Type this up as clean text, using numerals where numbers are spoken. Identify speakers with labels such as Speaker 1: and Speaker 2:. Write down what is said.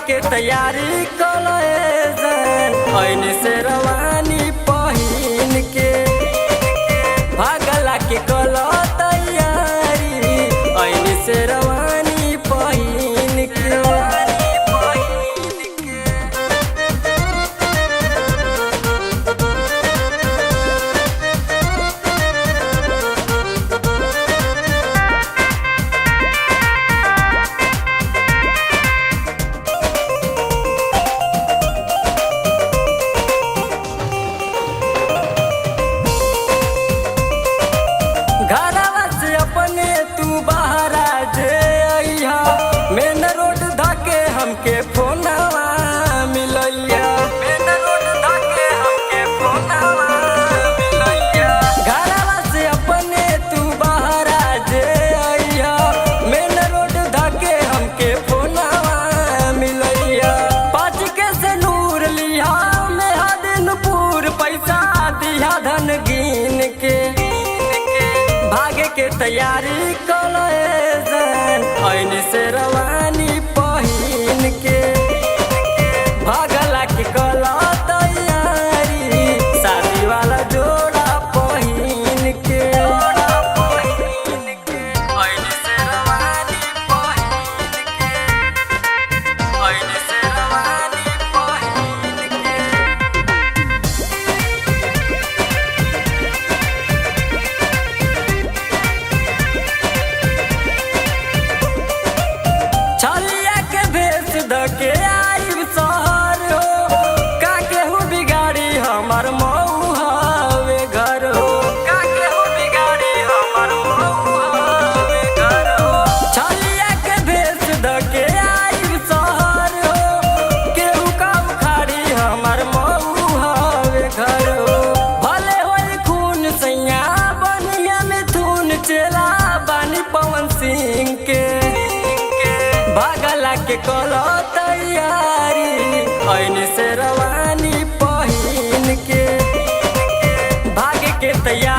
Speaker 1: के तैयारी कल से रवानी पहिन के भागला के कल तैयारी से रवानी पहिन के। घरवा से अपने तू बाहर जे अइहा मेन रोड धके हमके फोनवा मिलैया मेन रोड धके हमके फोनवा मिलैया। घरवा से अपने तू बाहर जे अइहा मेन रोड धके हमके फोनवा मिलैया। पाँच के से नूर लिहा में हदनपुर पैसा दिया धन गिन के भागे के तैयारी कल से रवानी पहिन के भागला के कल तैयारी शादी वाला जोड़ा पहिन के से रवानी पहिन के से रवानी पहिन के। छलिया के भेष धके आइब शहर हो का केहू बिगाड़ी हमर मऊ हवे घर हो का केहू बिगाड़ी हमर मऊ हवे घर हो। छलिया के भेष धके आइब शहर हो केहू का उखाड़ी हमर मऊ हवे घर हो। भले होई खून सैया बनिया में थून चेला बानी पवन सिंह के भागला के कल तैयारी से रवानी पहिन के भागे के तैयारी।